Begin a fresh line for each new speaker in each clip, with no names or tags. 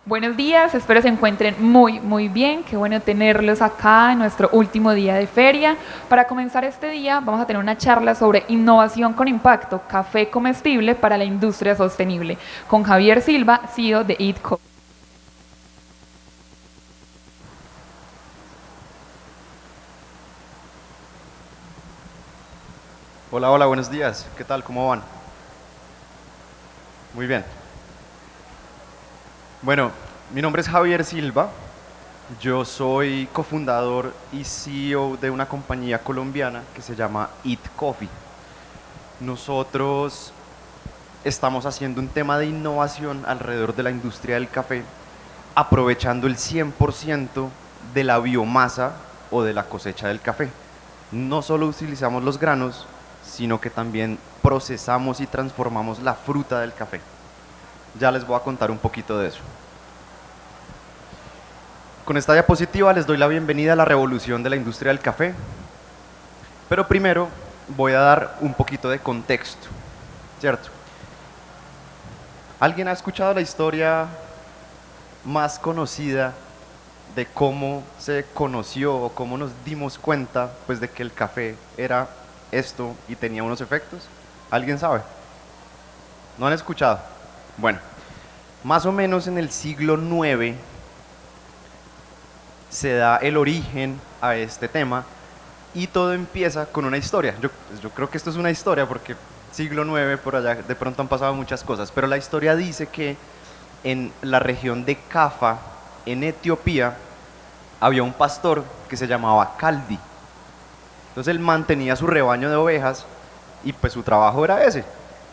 Buenos días, espero se encuentren muy bien. Qué bueno tenerlos acá en nuestro último día de feria. Para comenzar este día vamos a tener una charla sobre innovación con impacto, café comestible para la industria sostenible, con Javier Silva, CEO de Eat Co.
Hola, hola, buenos días. ¿Qué tal? ¿Cómo van? Muy bien. Bueno, mi nombre es Javier Silva. Yo soy cofundador y CEO de una compañía colombiana que se llama Eat Coffee. Nosotros estamos haciendo un tema de innovación alrededor de la industria del café, aprovechando el 100% de la biomasa o de la cosecha del café. No solo utilizamos los granos, sino que también procesamos y transformamos la fruta del café. Ya les voy a contar un poquito de eso. Con esta diapositiva les doy la bienvenida a la revolución de la industria del café, pero primero voy a dar un poquito de contexto, ¿cierto? ¿Alguien ha escuchado la historia más conocida de cómo se conoció o cómo nos dimos cuenta pues, de que el café era esto y tenía unos efectos? ¿Alguien sabe? ¿No han escuchado? Bueno, más o menos en el siglo IX se da el origen a este tema y todo empieza con una historia. Yo creo que esto es una historia porque siglo IX por allá de pronto han pasado muchas cosas, pero la historia dice que en la región de Cafa, en Etiopía, había un pastor que se llamaba Caldi. Entonces él mantenía su rebaño de ovejas y pues su trabajo era ese,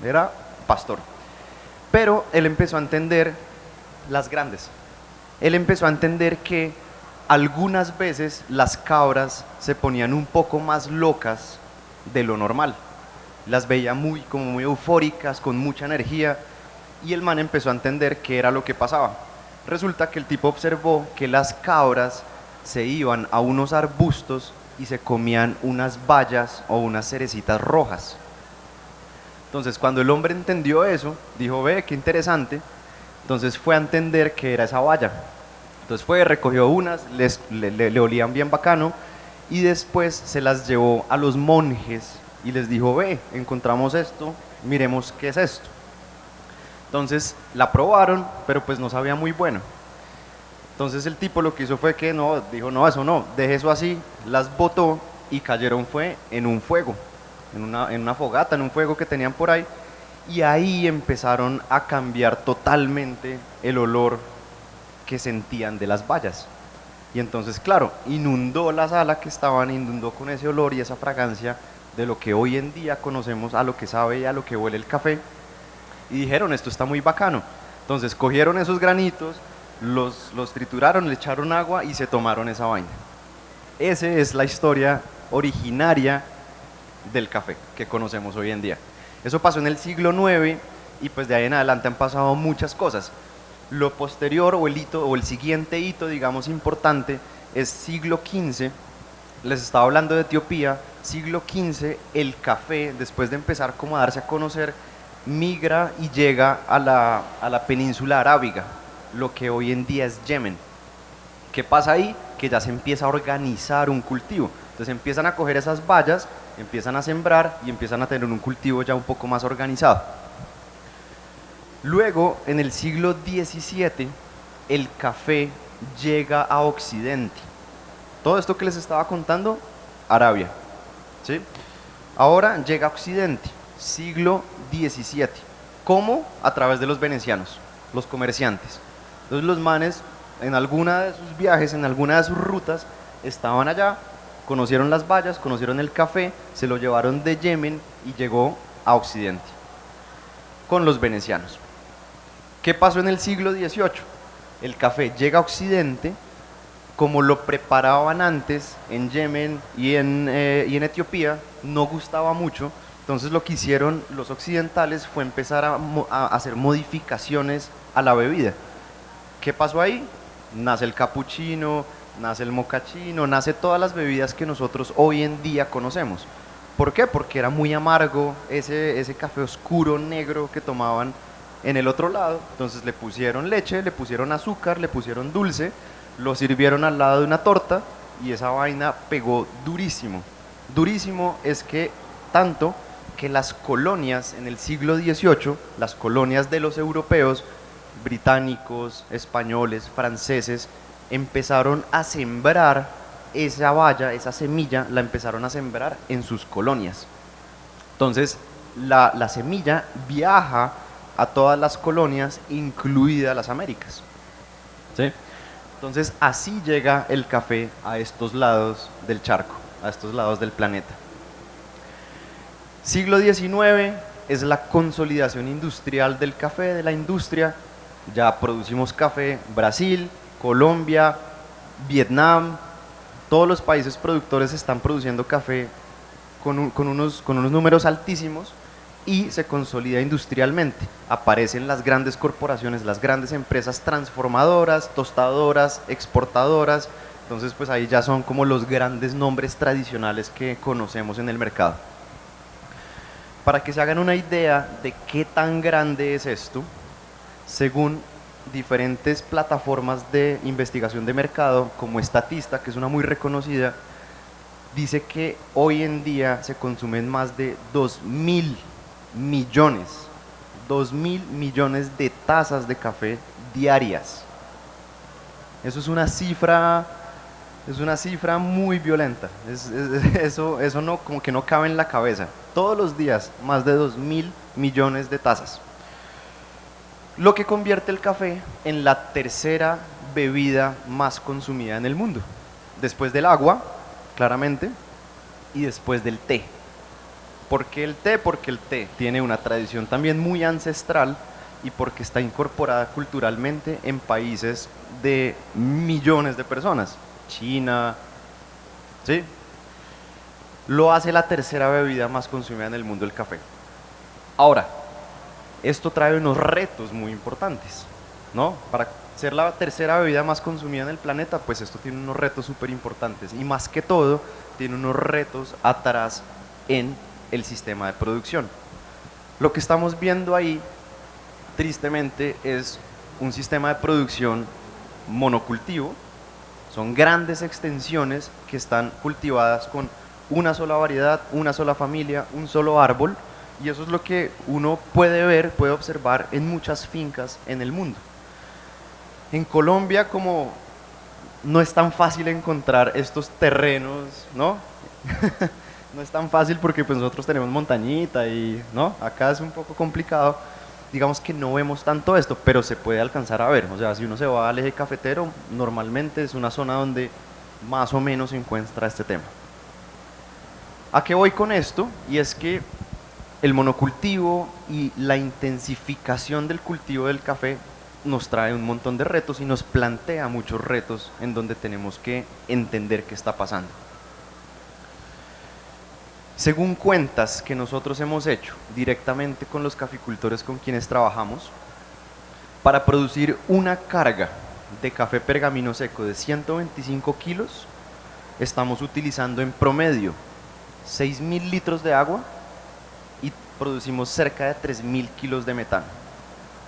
era pastor. Pero él empezó a entender las grandes. Él empezó a entender que algunas veces las cabras se ponían un poco más locas de lo normal. Las veía como muy eufóricas, con mucha energía, y el man empezó a entender qué era lo que pasaba. Resulta que el tipo observó que las cabras se iban a unos arbustos y se comían unas bayas o unas cerecitas rojas. Entonces, cuando el hombre entendió eso, dijo, ve, qué interesante. Entonces fue a entender qué era esa baya. Entonces fue, recogió unas, le olían bien bacano y después se las llevó a los monjes y les dijo, ve, encontramos esto, miremos qué es esto. Entonces la probaron, pero pues no sabía muy bueno. Entonces el tipo lo que hizo fue que no, dijo, no, eso no, deje eso así, las botó y cayeron fue en un fuego, en una fogata, en un fuego que tenían por ahí, y ahí empezaron a cambiar totalmente el olor que sentían de las bayas. Y entonces, claro, inundó la sala que estaban, inundó con ese olor y esa fragancia de lo que hoy en día conocemos a lo que sabe y a lo que huele el café. Y dijeron, esto está muy bacano. Entonces cogieron esos granitos, los trituraron, le echaron agua y se tomaron esa vaina. Esa es la historia originaria del café que conocemos hoy en día. Eso pasó en el siglo IX y pues de ahí en adelante han pasado muchas cosas. Lo posterior o el hito o el siguiente hito, digamos, importante es siglo XV. Les estaba hablando de Etiopía. Siglo XV, el café, después de empezar como a darse a conocer, migra y llega a la península arábiga, lo que hoy en día es Yemen. ¿Qué pasa ahí? Que ya se empieza a organizar un cultivo. Entonces empiezan a coger esas bayas, empiezan a sembrar y empiezan a tener un cultivo ya un poco más organizado. Luego, en el siglo XVII, el café llega a Occidente. Todo esto que les estaba contando, Arabia. ¿Sí? Ahora llega a Occidente, siglo XVII. ¿Cómo? A través de los venecianos, los comerciantes. Entonces los manes, en alguna de sus viajes, en alguna de sus rutas, estaban allá, conocieron las bayas, conocieron el café, se lo llevaron de Yemen y llegó a Occidente con los venecianos. ¿Qué pasó en el siglo XVIII? El café llega a Occidente, como lo preparaban antes en Yemen y en Etiopía, no gustaba mucho. Entonces lo que hicieron los occidentales fue empezar a hacer modificaciones a la bebida. ¿Qué pasó ahí? Nace el capuchino, nace el mocachino, nace todas las bebidas que nosotros hoy en día conocemos. ¿Por qué? Porque era muy amargo ese café oscuro, negro que tomaban En el otro lado, entonces le pusieron leche, le pusieron azúcar, le pusieron dulce, lo sirvieron al lado de una torta y esa vaina pegó durísimo. Durísimo es que tanto que las colonias en el siglo XVIII, las colonias de los europeos, británicos, españoles, franceses, empezaron a sembrar esa valla, esa semilla, la empezaron a sembrar en sus colonias. Entonces, la semilla viaja a todas las colonias, incluidas las Américas. ¿Sí? Entonces, así llega el café a estos lados del charco, a estos lados del planeta. Siglo XIX es la consolidación industrial del café, de la industria. Ya producimos café, Brasil, Colombia, Vietnam, todos los países productores están produciendo café con unos números altísimos y se consolida industrialmente. Aparecen las grandes corporaciones, las grandes empresas transformadoras, tostadoras, exportadoras. Entonces, pues ahí ya son como los grandes nombres tradicionales que conocemos en el mercado. Para que se hagan una idea de qué tan grande es esto, según diferentes plataformas de investigación de mercado, como Statista, que es una muy reconocida, dice que hoy en día se consumen más de 2.000 millones, 2.000 millones de tazas de café diarias. Eso es una cifra muy violenta. Eso no, como que no cabe en la cabeza. Todos los días, más de 2.000 millones de tazas. Lo que convierte el café en la tercera bebida más consumida en el mundo. Después del agua, claramente, y después del té. ¿Por qué el té? Porque el té tiene una tradición también muy ancestral y porque está incorporada culturalmente en países de millones de personas. China, ¿sí? Lo hace la tercera bebida más consumida en el mundo, el café. Ahora, esto trae unos retos muy importantes, ¿no? Para ser la tercera bebida más consumida en el planeta, pues esto tiene unos retos súper importantes y más que todo, tiene unos retos atrás en el sistema de producción. Lo que estamos viendo ahí, tristemente, es un sistema de producción monocultivo. Son grandes extensiones que están cultivadas con una sola variedad, una sola familia, un solo árbol, y eso es lo que uno puede ver, puede observar en muchas fincas en el mundo. En Colombia, como no es tan fácil encontrar estos terrenos, ¿no? No es tan fácil porque pues nosotros tenemos montañita y, ¿no? Acá es un poco complicado. Digamos que no vemos tanto esto, pero se puede alcanzar a ver. O sea, si uno se va al eje cafetero, normalmente es una zona donde más o menos se encuentra este tema. ¿A qué voy con esto? Y es que el monocultivo y la intensificación del cultivo del café nos trae un montón de retos y nos plantea muchos retos en donde tenemos que entender qué está pasando. Según cuentas que nosotros hemos hecho directamente con los caficultores con quienes trabajamos, para producir una carga de café pergamino seco de 125 kilos, estamos utilizando en promedio 6.000 litros de agua y producimos cerca de 3.000 kilos de metano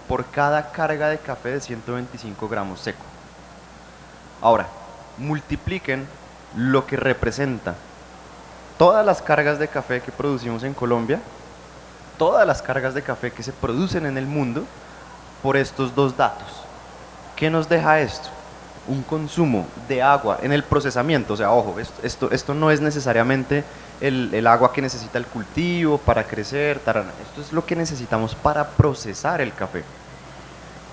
por cada carga de café de 125 gramos seco. Ahora, multipliquen lo que representa todas las cargas de café que producimos en Colombia, todas las cargas de café que se producen en el mundo, por estos dos datos. ¿Qué nos deja esto? Un consumo de agua en el procesamiento. O sea, ojo, esto no es necesariamente el agua que necesita el cultivo para crecer, tarana. Esto es lo que necesitamos para procesar el café.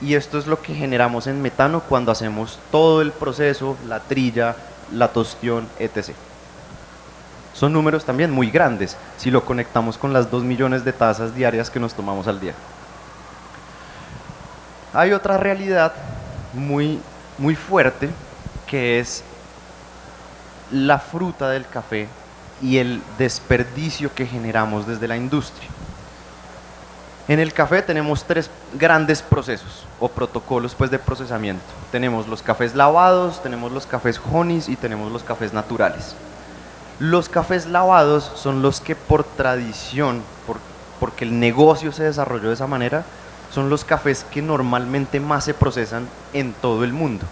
Y esto es lo que generamos en metano cuando hacemos todo el proceso, la trilla, la tostión, etc. Son números también muy grandes si lo conectamos con las 2 millones de tazas diarias que nos tomamos al día. Hay otra realidad muy fuerte que es la fruta del café y el desperdicio que generamos desde la industria. En el café tenemos 3 grandes procesos o protocolos pues, de procesamiento. Tenemos los cafés lavados, tenemos los cafés honeys y tenemos los cafés naturales. Los cafés lavados son los que por tradición, porque el negocio se desarrolló de esa manera, son los cafés que normalmente más se procesan en todo el mundo.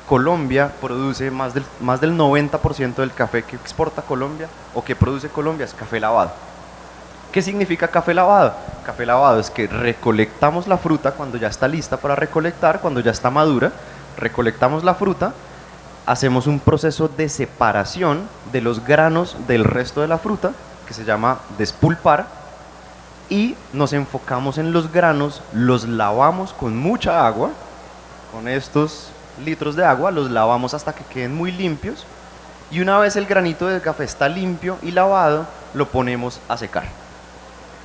Colombia produce más del 90% del café que exporta Colombia o que produce Colombia es café lavado. ¿Qué significa café lavado? Café lavado es que recolectamos la fruta cuando ya está lista para recolectar, cuando ya está madura, recolectamos la fruta, hacemos un proceso de separación de los granos del resto de la fruta, que se llama despulpar, y nos enfocamos en los granos, los lavamos con mucha agua, con estos litros de agua, los lavamos hasta que queden muy limpios, y una vez el granito de café está limpio y lavado, lo ponemos a secar.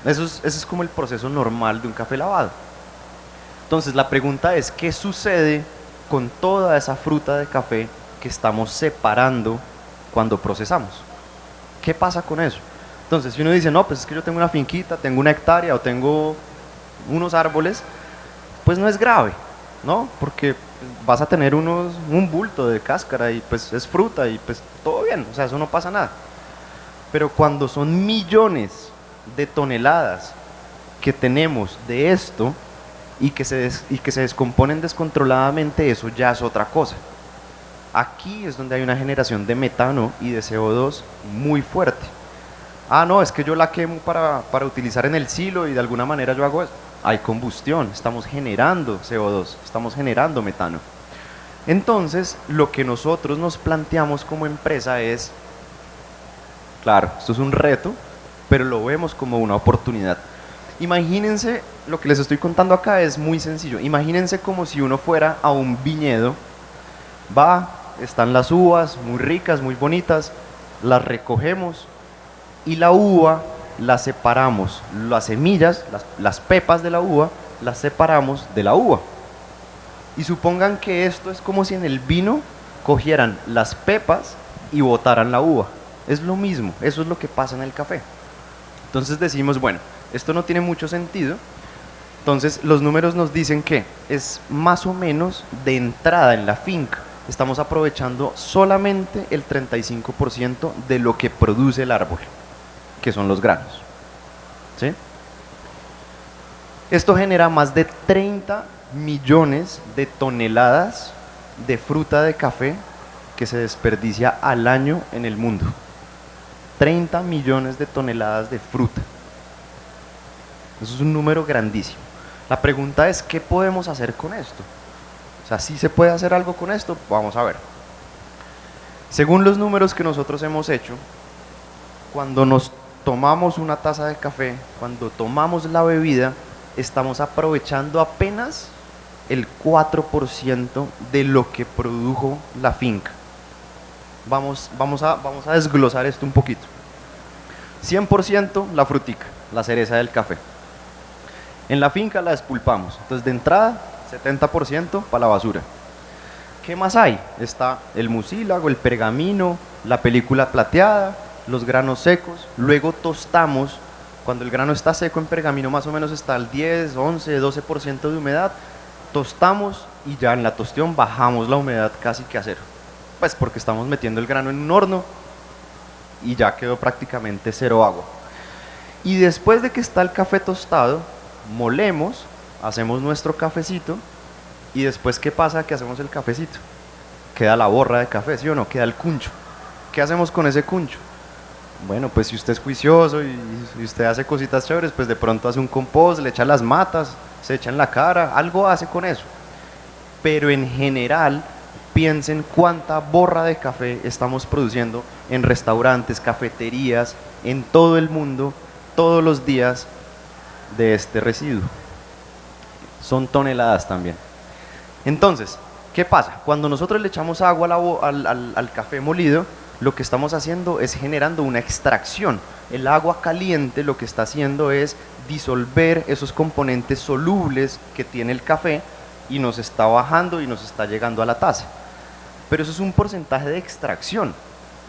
Ese es como el proceso normal de un café lavado. Entonces la pregunta es, ¿qué sucede con toda esa fruta de café que estamos separando cuando procesamos? ¿Qué pasa con eso? Entonces si uno dice, no, pues es que yo tengo una finquita, tengo una hectárea o tengo unos árboles, pues no es grave, ¿no? Porque vas a tener un bulto de cáscara y pues es fruta y pues todo bien, o sea, eso no pasa nada. Pero cuando son millones de toneladas que tenemos de esto y que se descomponen descontroladamente, eso ya es otra cosa. Aquí es donde hay una generación de metano y de CO2 muy fuerte. Ah, no, es que yo la quemo para utilizar en el silo y de alguna manera yo hago eso. Hay combustión, estamos generando CO2, estamos generando metano. Entonces, lo que nosotros nos planteamos como empresa es, claro, esto es un reto, pero lo vemos como una oportunidad. Imagínense, lo que les estoy contando acá es muy sencillo. Imagínense como si uno fuera a un viñedo, están las uvas muy ricas, muy bonitas, las recogemos y la uva la separamos, las semillas, las pepas de la uva, las separamos de la uva. Y supongan que esto es como si en el vino cogieran las pepas y botaran la uva. Es lo mismo, eso es lo que pasa en el café. Entonces decimos, bueno, esto no tiene mucho sentido. Entonces los números nos dicen que es más o menos de entrada en la finca. Estamos aprovechando solamente el 35% de lo que produce el árbol, que son los granos. ¿Sí? Esto genera más de 30 millones de toneladas de fruta de café que se desperdicia al año en el mundo. 30 millones de toneladas de fruta. Eso es un número grandísimo. La pregunta es, ¿qué podemos hacer con esto? O sea, ¿sí se puede hacer algo con esto? Vamos a ver. Según los números que nosotros hemos hecho, cuando nos tomamos una taza de café, cuando tomamos la bebida, estamos aprovechando apenas el 4% de lo que produjo la finca. Vamos a desglosar esto un poquito. 100% la frutica, la cereza del café. En la finca la despulpamos. Entonces de entrada, 70% para la basura. ¿Qué más hay? Está el mucílago, el pergamino, la película plateada, los granos secos. Luego tostamos. Cuando el grano está seco en pergamino más o menos está al 10, 11, 12% de humedad. Tostamos y ya en la tostión bajamos la humedad casi que a cero. Pues porque estamos metiendo el grano en un horno y ya quedó prácticamente cero agua. Y después de que está el café tostado, molemos, hacemos nuestro cafecito y después ¿qué pasa? Que hacemos el cafecito. Queda la borra de café, ¿sí o no? Queda el cuncho. ¿Qué hacemos con ese cuncho? Bueno, pues si usted es juicioso y usted hace cositas chéveres, pues de pronto hace un compost, le echa las matas, se echa en la cara, algo hace con eso. Pero en general, piensen cuánta borra de café estamos produciendo en restaurantes, cafeterías, en todo el mundo, todos los días de este residuo. Son toneladas también. Entonces, ¿qué pasa? Cuando nosotros le echamos agua al café molido, lo que estamos haciendo es generando una extracción. El agua caliente lo que está haciendo es disolver esos componentes solubles que tiene el café y nos está bajando y nos está llegando a la taza. Pero eso es un porcentaje de extracción.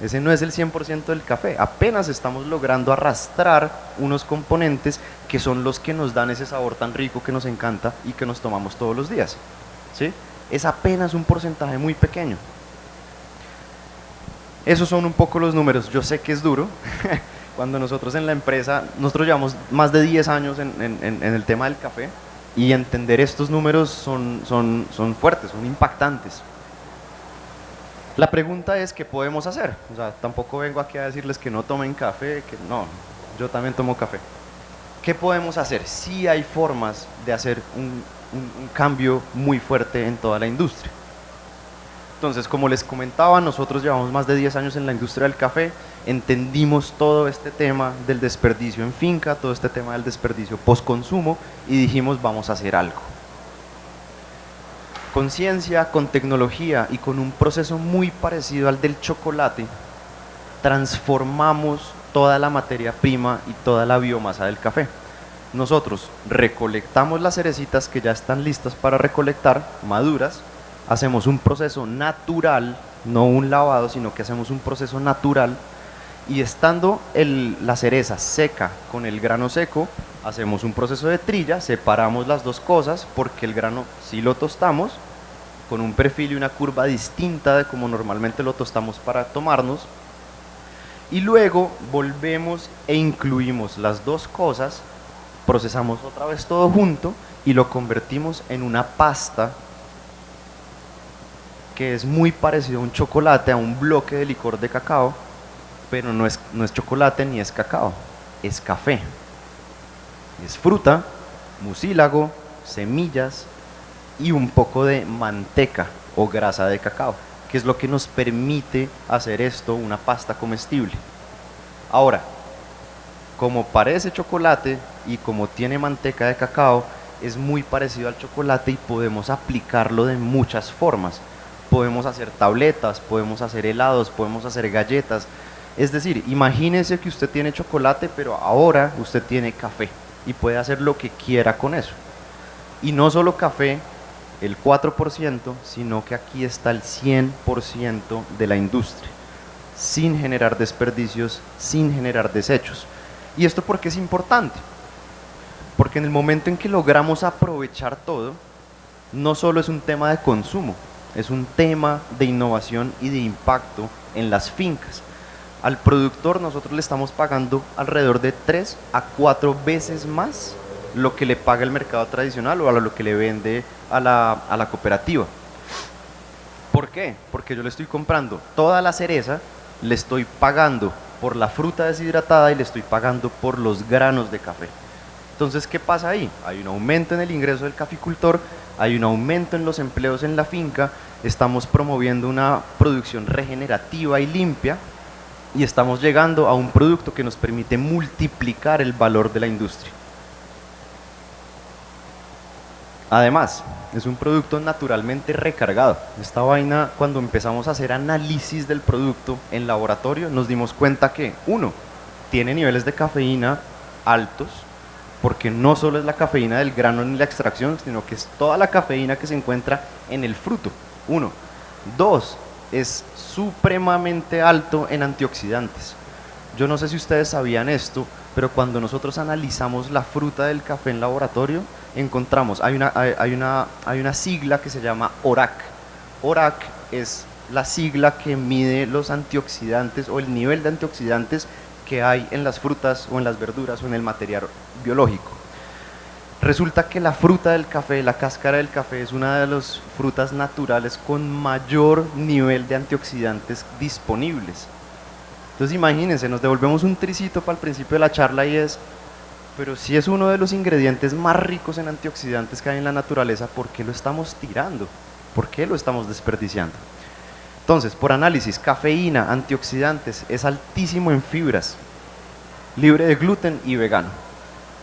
Ese no es el 100% del café. Apenas estamos logrando arrastrar unos componentes que son los que nos dan ese sabor tan rico que nos encanta y que nos tomamos todos los días. ¿Sí? Es apenas un porcentaje muy pequeño. Esos son un poco los números. Yo sé que es duro. Cuando nosotros en la empresa, nosotros llevamos más de 10 años en el tema del café Y entender estos números son fuertes, son impactantes. La pregunta es, ¿qué podemos hacer? O sea, tampoco vengo aquí a decirles que no tomen café, que no, yo también tomo café. ¿Qué podemos hacer? Sí hay formas de hacer un cambio muy fuerte en toda la industria. Entonces, como les comentaba, nosotros llevamos más de 10 años en la industria del café, entendimos todo este tema del desperdicio en finca, todo este tema del desperdicio post-consumo y dijimos, vamos a hacer algo. Con ciencia, con tecnología y con un proceso muy parecido al del chocolate, transformamos toda la materia prima y toda la biomasa del café. Nosotros recolectamos las cerecitas que ya están listas para recolectar, maduras, hacemos un proceso natural, no un lavado, sino que hacemos un proceso natural y estando la cereza seca con el grano seco, hacemos un proceso de trilla, separamos las dos cosas porque el grano sí lo tostamos con un perfil y una curva distinta de como normalmente lo tostamos para tomarnos y luego volvemos e incluimos las dos cosas, procesamos otra vez todo junto y lo convertimos en una pasta que es muy parecido a un chocolate, a un bloque de licor de cacao, pero no es chocolate ni es cacao, es café. Es fruta, mucílago, semillas y un poco de manteca o grasa de cacao, que es lo que nos permite hacer esto una pasta comestible. Ahora, como parece chocolate y como tiene manteca de cacao, es muy parecido al chocolate y podemos aplicarlo de muchas formas. Podemos hacer tabletas, podemos hacer helados, podemos hacer galletas. Es decir, imagínese que usted tiene chocolate, pero ahora usted tiene café y puede hacer lo que quiera con eso. Y no solo café, el 4%, sino que aquí está el 100% de la industria, sin generar desperdicios, sin generar desechos. ¿Y esto por qué es importante? Porque en el momento en que logramos aprovechar todo, no solo es un tema de consumo, es un tema de innovación y de impacto en las fincas. Al productor nosotros le estamos pagando alrededor de 3 a 4 veces más lo que le paga el mercado tradicional o a lo que le vende a la cooperativa. ¿Por qué? Porque yo le estoy comprando toda la cereza, le estoy pagando por la fruta deshidratada y le estoy pagando por los granos de café. Entonces, ¿qué pasa ahí? Hay un aumento en el ingreso del caficultor, hay un aumento en los empleos en la finca, estamos promoviendo una producción regenerativa y limpia y estamos llegando a un producto que nos permite multiplicar el valor de la industria. Además, es un producto naturalmente recargado. Esta vaina, cuando empezamos a hacer análisis del producto en laboratorio, nos dimos cuenta que, uno, tiene niveles de cafeína altos, porque no solo es la cafeína del grano ni la extracción, sino que es toda la cafeína que se encuentra en el fruto, uno. Dos, es supremamente alto en antioxidantes. Yo no sé si ustedes sabían esto, pero cuando nosotros analizamos la fruta del café en laboratorio, encontramos, hay una sigla que se llama ORAC. ORAC es la sigla que mide los antioxidantes o el nivel de antioxidantes que hay en las frutas o en las verduras o en el material biológico. Resulta que la fruta del café, la cáscara del café, es una de las frutas naturales con mayor nivel de antioxidantes disponibles. Entonces imagínense, nos devolvemos un tricito para el principio de la charla y es, pero si es uno de los ingredientes más ricos en antioxidantes que hay en la naturaleza, ¿por qué lo estamos tirando? ¿Por qué lo estamos desperdiciando? Entonces, por análisis, cafeína, antioxidantes, es altísimo en fibras, libre de gluten y vegano.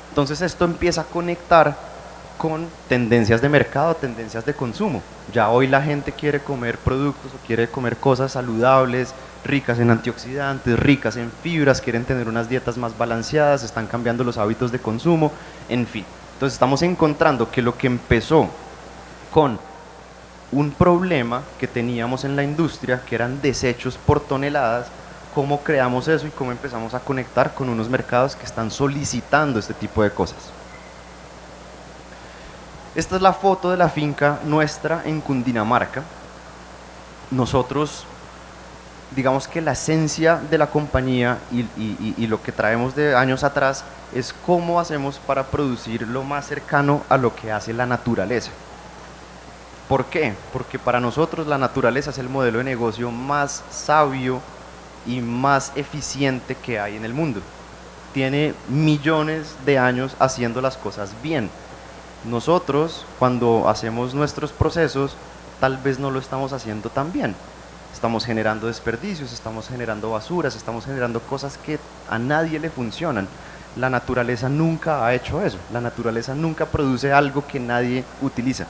Entonces esto empieza a conectar con tendencias de mercado, tendencias de consumo. Ya hoy la gente quiere comer productos o quiere comer cosas saludables, ricas en antioxidantes, ricas en fibras, quieren tener unas dietas más balanceadas, están cambiando los hábitos de consumo, en fin. Entonces estamos encontrando que lo que empezó con un problema que teníamos en la industria, que eran desechos por toneladas, cómo creamos eso y cómo empezamos a conectar con unos mercados que están solicitando este tipo de cosas. Esta es la foto de la finca nuestra en Cundinamarca. Nosotros digamos que la esencia de la compañía y lo que traemos de años atrás es cómo hacemos para producir lo más cercano a lo que hace la naturaleza. ¿Por qué? Porque para nosotros la naturaleza es el modelo de negocio más sabio y más eficiente que hay en el mundo. Tiene millones de años haciendo las cosas bien. Nosotros, cuando hacemos nuestros procesos, tal vez no lo estamos haciendo tan bien. Estamos generando desperdicios, estamos generando basuras, estamos generando cosas que a nadie le funcionan. La naturaleza nunca ha hecho eso. La naturaleza nunca produce algo que nadie utiliza.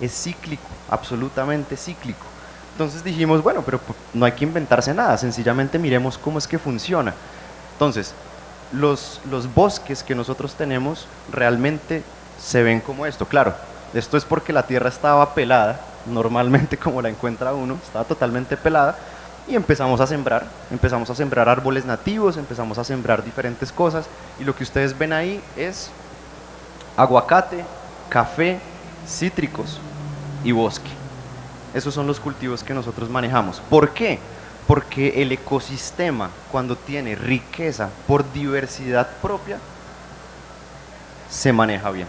Es cíclico, absolutamente cíclico. Entonces dijimos, bueno, pero no hay que inventarse nada, sencillamente miremos cómo es que funciona. Entonces, los bosques que nosotros tenemos realmente se ven como esto. Claro, esto es porque la tierra estaba pelada, normalmente como la encuentra uno, estaba totalmente pelada, y empezamos a sembrar árboles nativos, empezamos a sembrar diferentes cosas, y lo que ustedes ven ahí es aguacate, café, cítricos y bosque. Esos son los cultivos que nosotros manejamos. ¿Por qué? Porque el ecosistema, cuando tiene riqueza por diversidad propia, se maneja bien.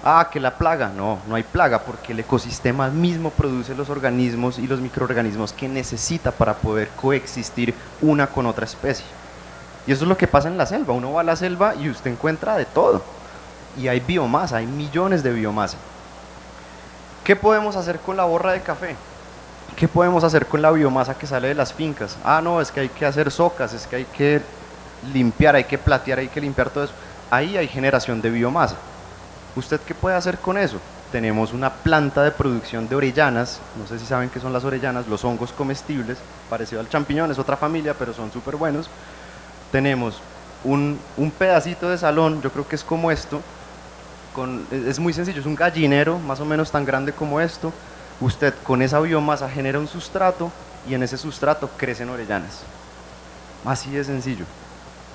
Ah, que la plaga, no, no hay plaga, porque el ecosistema mismo produce los organismos y los microorganismos que necesita para poder coexistir una con otra especie. Y eso es lo que pasa en la selva. Uno va a la selva y usted encuentra de todo. Y hay biomasa, hay millones de biomasa. ¿Qué podemos hacer con la borra de café? ¿Qué podemos hacer con la biomasa que sale de las fincas? Ah, no, es que hay que hacer socas, es que hay que limpiar, hay que platear, hay que limpiar todo eso. Ahí hay generación de biomasa. ¿Usted qué puede hacer con eso? Tenemos una planta de producción de orellanas, no sé si saben qué son las orellanas, los hongos comestibles, parecido al champiñón, es otra familia, pero son súper buenos. Tenemos un pedacito de salón, yo creo que es como esto, es muy sencillo, es un gallinero más o menos tan grande como esto. Usted con esa biomasa genera un sustrato y en ese sustrato crecen orellanas. Así de sencillo.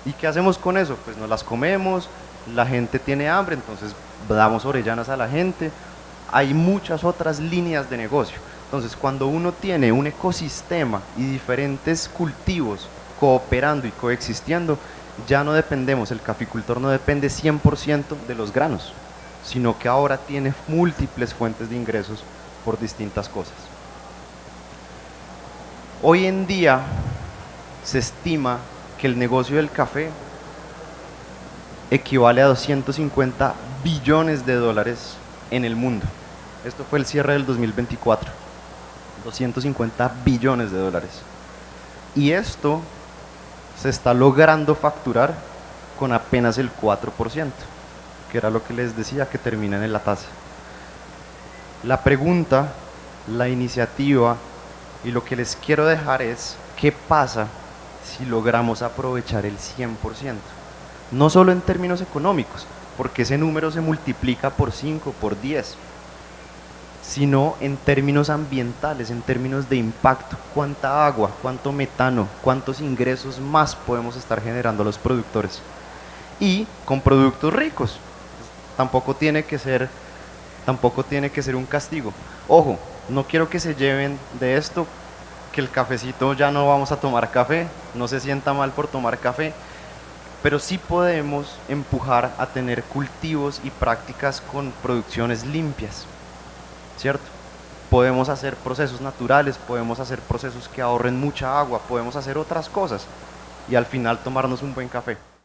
¿Y qué hacemos con eso? Pues nos las comemos, la gente tiene hambre, entonces damos orellanas a la gente. Hay muchas otras líneas de negocio. Entonces, cuando uno tiene un ecosistema y diferentes cultivos cooperando y coexistiendo, ya no dependemos, el caficultor no depende 100% de los granos, sino que ahora tiene múltiples fuentes de ingresos por distintas cosas. Hoy en día se estima que el negocio del café equivale a 250 billones de dólares en el mundo. Esto fue el cierre del 2024. 250 billones de dólares. Y esto se está logrando facturar con apenas el 4%, que era lo que les decía que terminan en la tasa. La pregunta, la iniciativa y lo que les quiero dejar es, ¿qué pasa si logramos aprovechar el 100%? No solo en términos económicos, porque ese número se multiplica por 5, por 10, sino en términos ambientales, en términos de impacto. ¿Cuánta agua, cuánto metano, cuántos ingresos más podemos estar generando los productores? Y con productos ricos. Tampoco tiene que ser un castigo. Ojo, no quiero que se lleven de esto que el cafecito ya no vamos a tomar café, no se sienta mal por tomar café, pero sí podemos empujar a tener cultivos y prácticas con producciones limpias, ¿cierto? Podemos hacer procesos naturales, podemos hacer procesos que ahorren mucha agua, podemos hacer otras cosas y al final tomarnos un buen café.